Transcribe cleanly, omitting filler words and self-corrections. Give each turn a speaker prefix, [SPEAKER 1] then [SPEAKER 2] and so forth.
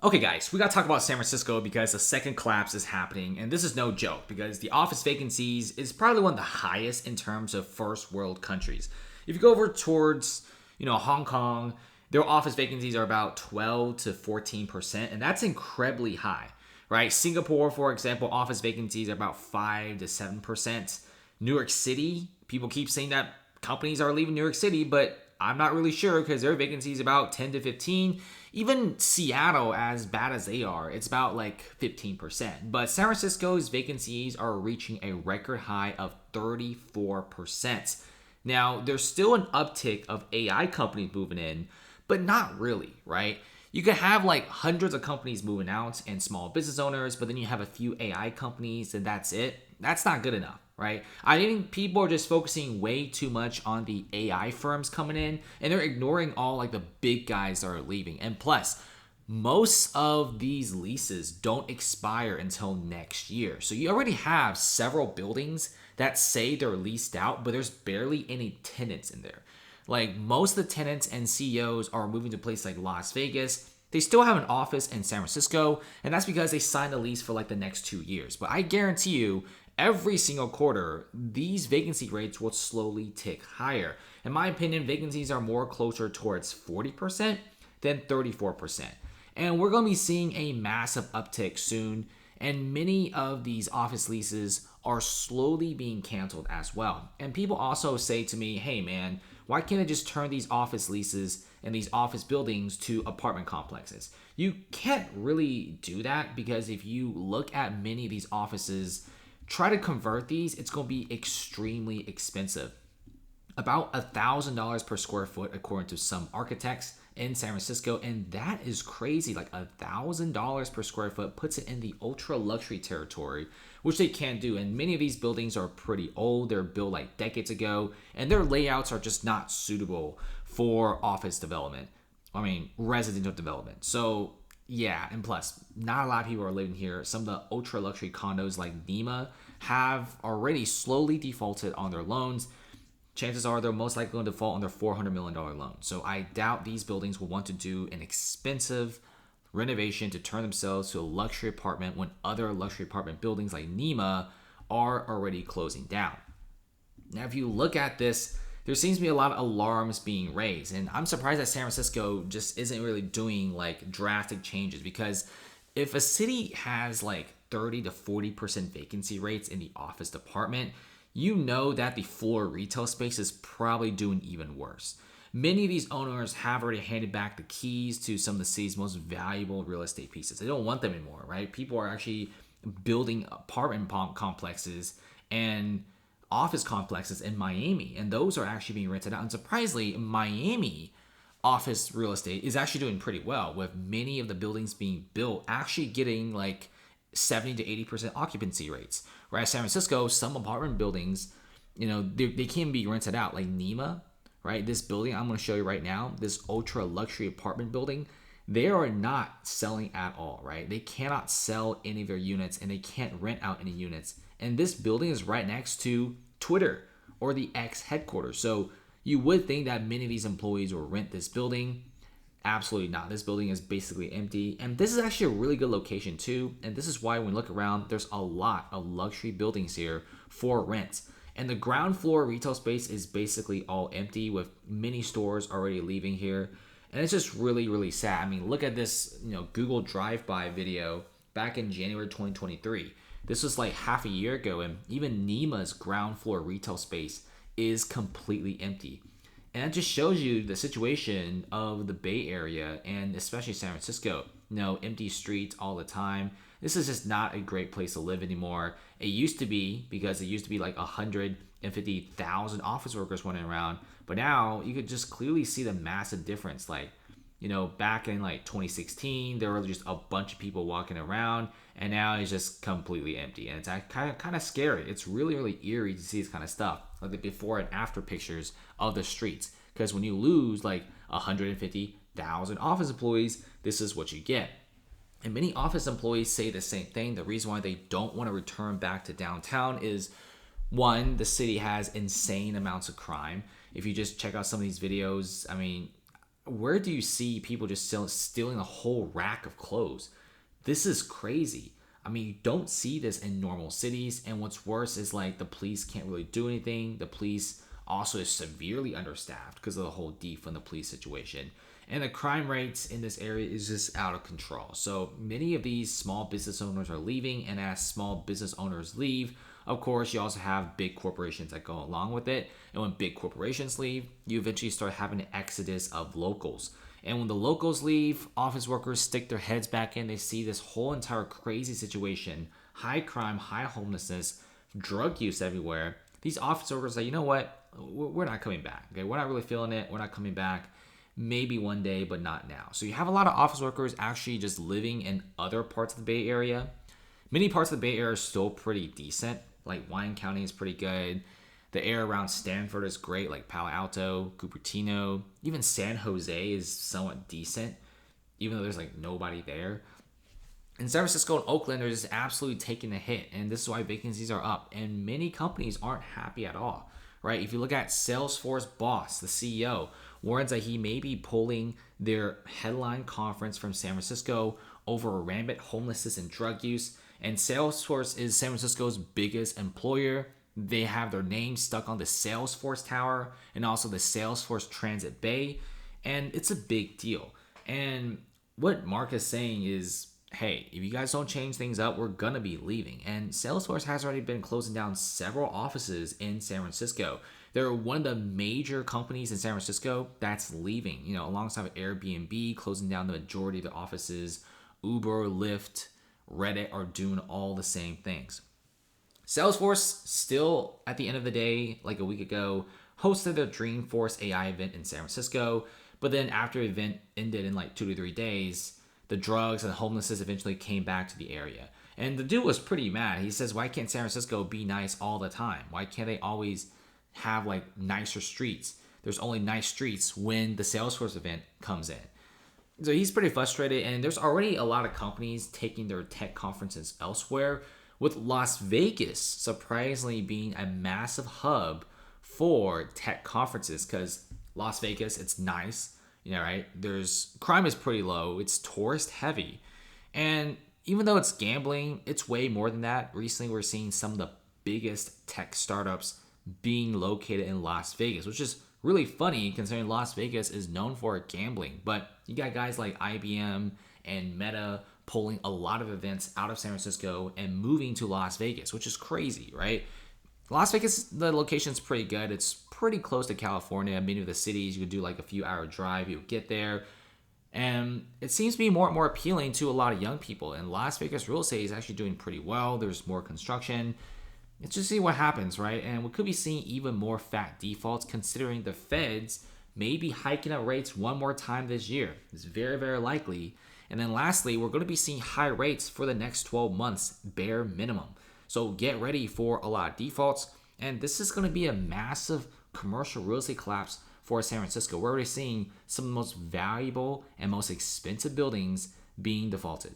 [SPEAKER 1] Okay, guys, we gotta talk about San Francisco because the second collapse is happening, and this is no joke because the office vacancies is probably one of the highest in terms of first world countries. If you go over towards, Hong Kong, their office vacancies are about 12 to 14%, and that's incredibly high, right? Singapore, for example, office vacancies are about 5 to 7%. New York City, people keep saying that companies are leaving New York City, but I'm not really sure because their vacancy is about 10 to 15. Even Seattle, as bad as they are, it's about like 15%. But San Francisco's vacancies are reaching a record high of 34%. Now, there's still an uptick of AI companies moving in, but not really, right? You could have like hundreds of companies moving out and small business owners, but then you have a few AI companies and that's it. That's not good enough, right? I think people are just focusing way too much on the AI firms coming in and they're ignoring all like the big guys that are leaving. And plus, most of these leases don't expire until next year. So you already have several buildings that say they're leased out, but there's barely any tenants in there. Like most of the tenants and CEOs are moving to places like Las Vegas. They still have an office in San Francisco, and that's because they signed a lease for like the next 2 years. But I guarantee you, every single quarter, these vacancy rates will slowly tick higher. In my opinion, vacancies are more closer towards 40% than 34%. And we're going to be seeing a massive uptick soon, and many of these office leases are slowly being canceled as well. And people also say to me, hey man, why can't I just turn these office leases and these office buildings to apartment complexes? You can't really do that because if you look at many of these offices, try to convert these, it's going to be extremely expensive. About $1,000 per square foot, according to some architects in San Francisco, and that is crazy. Like $1,000 per square foot puts it in the ultra luxury territory, which they can't do. And many of these buildings are pretty old; they're built like decades ago, and their layouts are just not suitable for office development. I mean, residential development. So yeah, and plus, not a lot of people are living here. Some of the ultra luxury condos like NEMA have already slowly defaulted on their loans. Chances are they're most likely going to default on their $400 million loan. So I doubt these buildings will want to do an expensive renovation to turn themselves to a luxury apartment when other luxury apartment buildings like NEMA are already closing down. Now, if you look at this, there seems to be a lot of alarms being raised. And I'm surprised that San Francisco just isn't really doing like drastic changes, because if a city has like 30 to 40% vacancy rates in the office department, you know that the floor retail space is probably doing even worse. Many of these owners have already handed back the keys to some of the city's most valuable real estate pieces. They don't want them anymore, right? People are actually building apartment complexes and office complexes in Miami, and those are actually being rented out. And surprisingly, Miami office real estate is actually doing pretty well, with many of the buildings being built actually getting like 70 to 80% occupancy rates. Whereas San Francisco, some apartment buildings, they can be rented out, like NEMA, right? This building I'm going to show you right now, this ultra luxury apartment building, they are not selling at all, right? They cannot sell any of their units and they can't rent out any units. And this building is right next to Twitter or the X headquarters. So you would think that many of these employees will rent this building. Absolutely not. This building is basically empty. And this is actually a really good location too. And this is why when we look around, there's a lot of luxury buildings here for rent. And the ground floor retail space is basically all empty, with many stores already leaving here. And it's just really, really sad. I mean, look at this, Google drive-by video back in January 2023. This was like half a year ago, and even NEMA's ground floor retail space is completely empty. And that just shows you the situation of the Bay Area and especially San Francisco. Empty streets all the time. This is just not a great place to live anymore. It used to be, because it used to be like 150,000 office workers running around. But now you could just clearly see the massive difference. Like, back in like 2016, there were just a bunch of people walking around, and now it's just completely empty. And it's kind of scary. It's really, really eerie to see this kind of stuff, like the before and after pictures of the streets. Because when you lose like 150,000 office employees, this is what you get. And many office employees say the same thing. The reason why they don't want to return back to downtown is, one, the city has insane amounts of crime. If you just check out some of these videos, I mean, where do you see people just stealing a whole rack of clothes? This is crazy. I mean, you don't see this in normal cities. And what's worse is like the police can't really do anything. The police also is severely understaffed because of the whole defund the police situation. And the crime rates in this area is just out of control. So many of these small business owners are leaving. And as small business owners leave, of course, you also have big corporations that go along with it. And when big corporations leave, you eventually start having an exodus of locals. And when the locals leave, office workers stick their heads back in. They see this whole entire crazy situation, high crime, high homelessness, drug use everywhere. These office workers say, you know what? We're not coming back. Okay, we're not really feeling it. We're not coming back. Maybe one day, but not now. So you have a lot of office workers actually just living in other parts of the Bay Area. Many parts of the Bay Area are still pretty decent. Like Wine County is pretty good. The area around Stanford is great, like Palo Alto, Cupertino. Even San Jose is somewhat decent, even though there's like nobody there. In San Francisco and Oakland, they're just absolutely taking a hit, and this is why vacancies are up. And many companies aren't happy at all, right? If you look at Salesforce boss, the CEO, warns that he may be pulling their headline conference from San Francisco over rampant homelessness and drug use. And Salesforce is San Francisco's biggest employer. They have their name stuck on the Salesforce Tower and also the Salesforce Transit Bay. And it's a big deal. And what Mark is saying is, hey, if you guys don't change things up, we're going to be leaving. And Salesforce has already been closing down several offices in San Francisco. They're one of the major companies in San Francisco that's leaving, alongside with Airbnb, closing down the majority of the offices. Uber, Lyft, Reddit are doing all the same things. Salesforce still, at the end of the day, like a week ago, hosted their Dreamforce AI event in San Francisco. But then after the event ended in like 2 to 3 days, the drugs and homelessness eventually came back to the area. And the dude was pretty mad. He says, why can't San Francisco be nice all the time? Why can't they always have like nicer streets? There's only nice streets when the Salesforce event comes in. So he's pretty frustrated, and there's already a lot of companies taking their tech conferences elsewhere, with Las Vegas surprisingly being a massive hub for tech conferences because Las Vegas, it's nice, right? There's crime is pretty low. It's tourist heavy. And even though it's gambling, it's way more than that. Recently, we're seeing some of the biggest tech startups being located in Las Vegas, which is really funny considering Las Vegas is known for gambling. But you got guys like IBM and Meta pulling a lot of events out of San Francisco and moving to Las Vegas, which is crazy, right? Las Vegas, the location's pretty good. It's pretty close to California. Many of the cities, you could do like a few hour drive, you would get there. And it seems to be more and more appealing to a lot of young people. And Las Vegas real estate is actually doing pretty well. There's more construction. Let's just see what happens, right? And we could be seeing even more fat defaults considering the feds may be hiking up rates one more time this year. It's very, very likely. And then lastly, we're going to be seeing high rates for the next 12 months, bare minimum. So get ready for a lot of defaults. And this is going to be a massive commercial real estate collapse for San Francisco. We're already seeing some of the most valuable and most expensive buildings being defaulted.